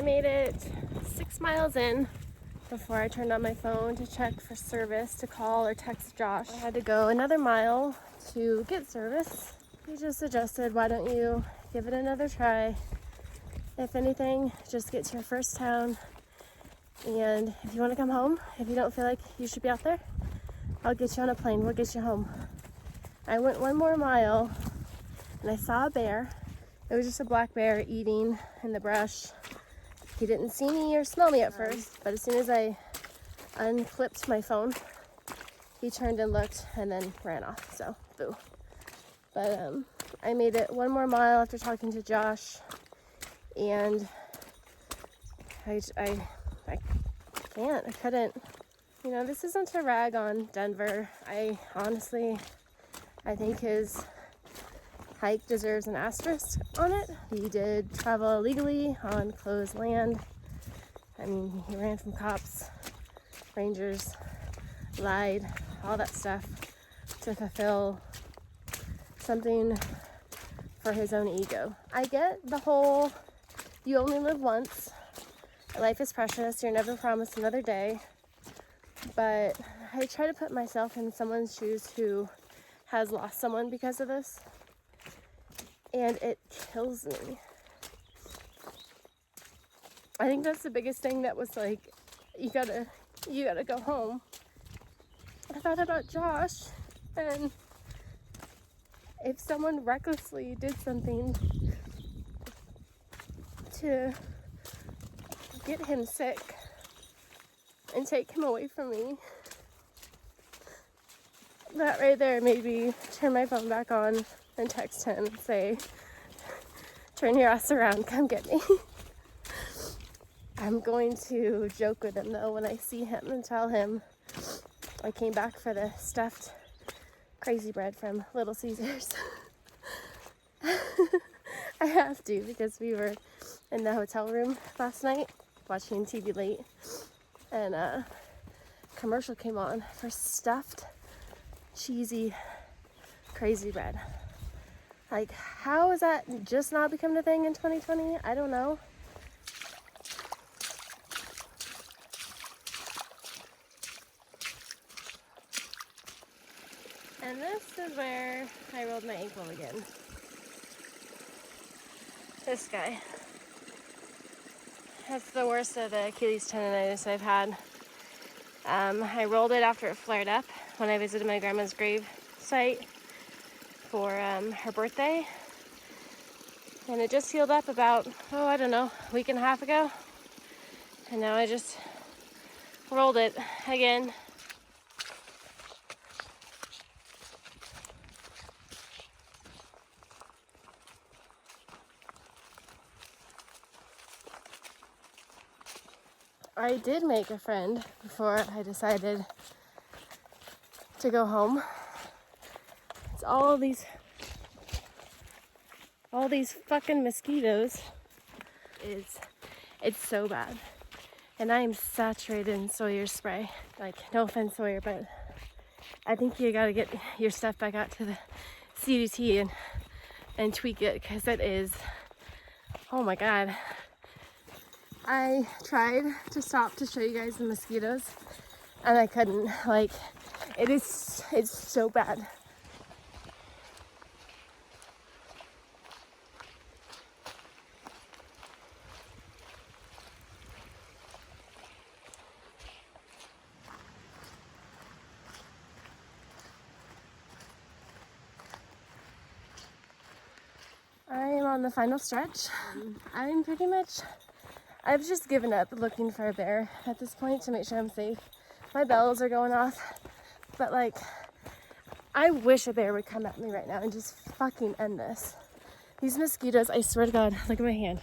I made it 6 miles in before I turned on my phone to check for service to call or text Josh. I had to go another mile to get service. He just suggested, why don't you give it another try? If anything, just get to your first town, and if you want to come home, if you don't feel like you should be out there, I'll get you on a plane, we'll get you home. I went 1 more mile and I saw a bear. It was just a black bear eating in the brush. He didn't see me or smell me at first, but as soon as I unclipped my phone, he turned and looked and then ran off, so boo. But I made it 1 more mile after talking to Josh, and I couldn't. You know, this isn't to rag on Denver. I think his hike deserves an asterisk on it. He did travel illegally on closed land. I mean, he ran from cops, rangers, lied, all that stuff to fulfill something for his own ego. I get the whole, you only live once, life is precious, you're never promised another day, but I try to put myself in someone's shoes who has lost someone because of this, and it kills me. I think that's the biggest thing that was like, you gotta go home. I thought about Josh, and if someone recklessly did something to get him sick and take him away from me, that right there made me turn my phone back on and text him and say, turn your ass around, come get me. I'm going to joke with him though when I see him and tell him I came back for the stuffed crazy bread from Little Caesars. I have to, because we were in the hotel room last night watching TV late, and a commercial came on for stuffed cheesy crazy bread. Like, how is that just not become a thing in 2020? I don't know. And this is where I rolled my ankle again. This guy. That's the worst of the Achilles tendonitis I've had. I rolled it after it flared up when I visited my grandma's grave site for her birthday. And it just healed up about, I don't know, a week and a half ago. And now I just rolled it again. I did make a friend before I decided to go home. It's all these fucking mosquitoes. It's so bad. And I am saturated in Sawyer spray. Like, no offense, Sawyer, but I think you gotta get your stuff back out to the CDT and tweak it, because it is, oh my God. I tried to stop to show you guys the mosquitoes, and I couldn't. Like, it's so bad. I am on the final stretch. I've just given up looking for a bear at this point to make sure I'm safe. My bells are going off, but like, I wish a bear would come at me right now and just fucking end this. These mosquitoes, I swear to God, look at my hand.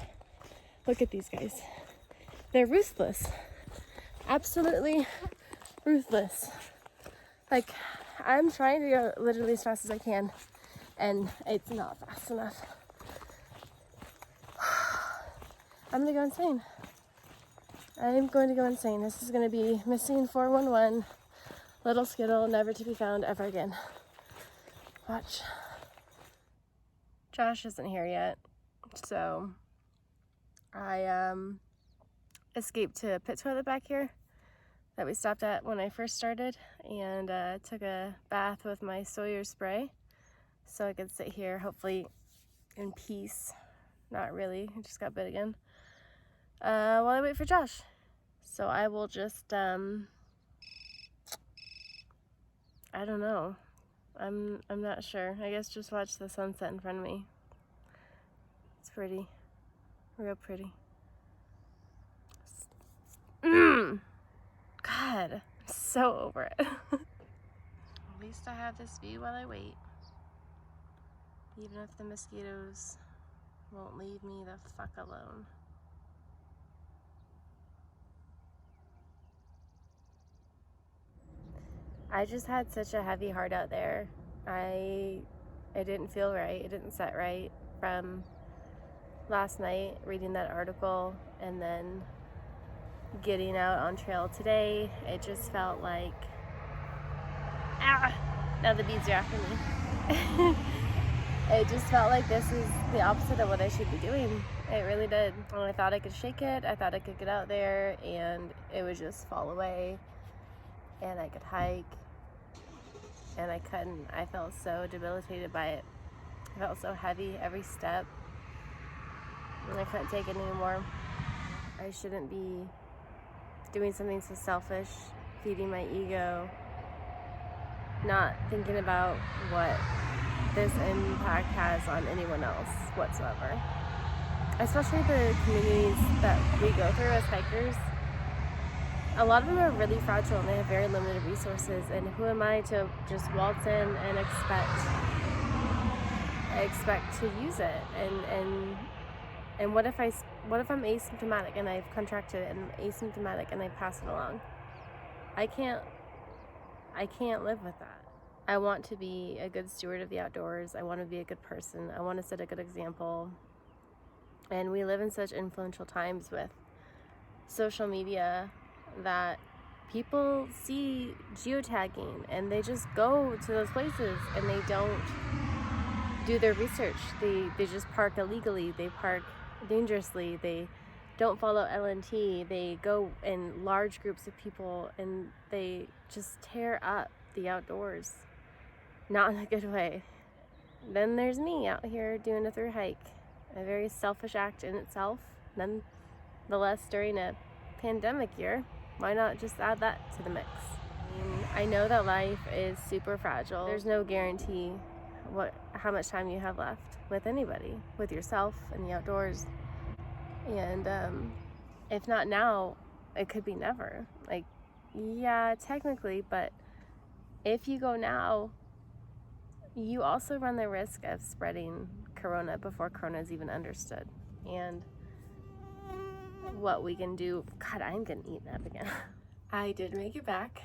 Look at these guys. They're ruthless. Absolutely ruthless. Like, I'm trying to go literally as fast as I can, and it's not fast enough. I'm gonna go insane. I'm going to go insane. This is gonna be missing 411, little Skittle, never to be found ever again. Watch. Josh isn't here yet, so I escaped to a pit toilet back here that we stopped at when I first started, and took a bath with my Sawyer spray so I could sit here hopefully in peace. Not really, I just got bit again. While I wait for Josh. So I will just, I don't know. I'm not sure. I guess just watch the sunset in front of me. It's pretty. Real pretty. God, I'm so over it. At least I have this view while I wait. Even if the mosquitoes won't leave me the fuck alone. I just had such a heavy heart out there. It didn't feel right. It didn't set right from last night reading that article and then getting out on trail today. It just felt like, now the bees are after me. It just felt like this is the opposite of what I should be doing. It really did. And I thought I could shake it. I thought I could get out there and it would just fall away and I could hike, and I couldn't. I felt so debilitated by it. I felt so heavy every step and I couldn't take it anymore. I shouldn't be doing something so selfish, feeding my ego, not thinking about what this impact has on anyone else whatsoever. Especially the communities that we go through as hikers. A lot of them are really fragile and they have very limited resources, and who am I to just waltz in and expect to use it? And what if I'm asymptomatic and I've contracted it and I'm asymptomatic and I pass it along? I can't live with that. I want to be a good steward of the outdoors. I want to be a good person. I want to set a good example. And we live in such influential times with social media that people see geotagging and they just go to those places and they don't do their research. They just park illegally. They park dangerously. They don't follow LNT. They go in large groups of people and they just tear up the outdoors. Not in a good way. Then there's me out here doing a thru hike. A very selfish act in itself. Nonetheless, during a pandemic year, why not just add that to the mix? I know that life is super fragile. There's no guarantee how much time you have left with anybody, with yourself and the outdoors. And if not now, it could be never. Like, yeah, technically, but if you go now, you also run the risk of spreading corona before corona is even understood. And what we can do. God, I'm getting eaten up again. I did make it back.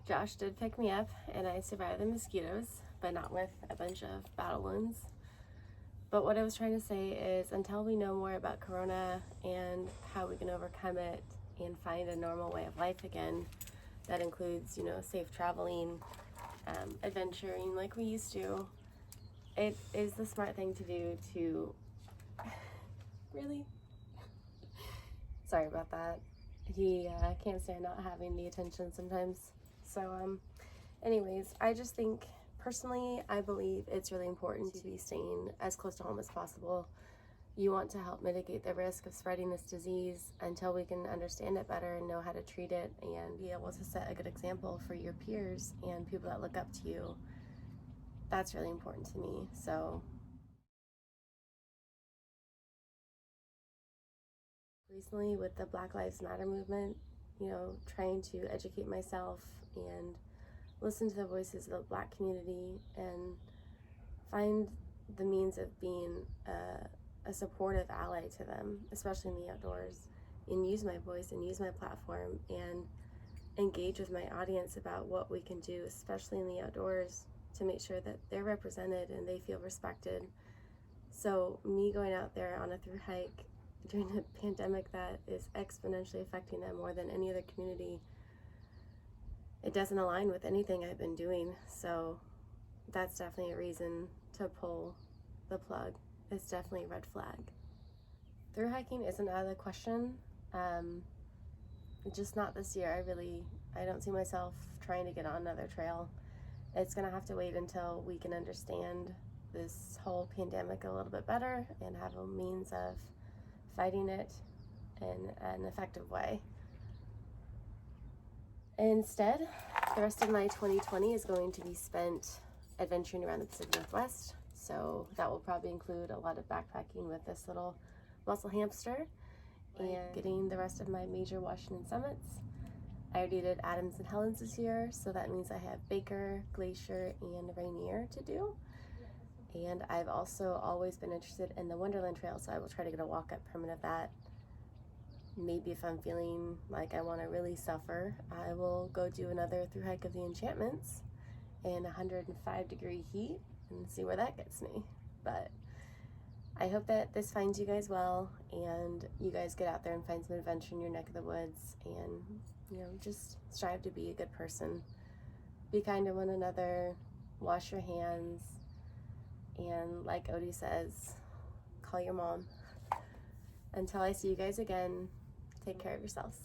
Josh did pick me up and I survived the mosquitoes, but not with a bunch of battle wounds. But what I was trying to say is, until we know more about corona and how we can overcome it and find a normal way of life again, that includes, safe traveling, adventuring like we used to, it is the smart thing to do to really. Sorry about that. He can't stand not having the attention sometimes. So, anyways, I just think, personally, I believe it's really important to be staying as close to home as possible. You want to help mitigate the risk of spreading this disease until we can understand it better and know how to treat it and be able to set a good example for your peers and people that look up to you. That's really important to me. So recently with the Black Lives Matter movement, trying to educate myself and listen to the voices of the Black community and find the means of being a supportive ally to them, especially in the outdoors, and use my voice and use my platform and engage with my audience about what we can do, especially in the outdoors, to make sure that they're represented and they feel respected. So me going out there on a thru hike during a pandemic that is exponentially affecting them more than any other community, it doesn't align with anything I've been doing. So that's definitely a reason to pull the plug. It's definitely a red flag. Thru hiking isn't out of the question. just not this year. I don't see myself trying to get on another trail. It's gonna have to wait until we can understand this whole pandemic a little bit better and have a means of fighting it in an effective way. Instead, the rest of my 2020 is going to be spent adventuring around the Pacific Northwest. So that will probably include a lot of backpacking with this little muscle hamster and getting the rest of my major Washington summits. I already did Adams and Helens this year, so that means I have Baker, Glacier, and Rainier to do. And I've also always been interested in the Wonderland Trail, so I will try to get a walk-up permit of that. Maybe if I'm feeling like I want to really suffer, I will go do another through hike of the Enchantments in 105-degree heat and see where that gets me. But I hope that this finds you guys well, and you guys get out there and find some adventure in your neck of the woods, and just strive to be a good person. Be kind to one another, wash your hands, and like Odie says, call your mom. Until I see you guys again, take care of yourselves.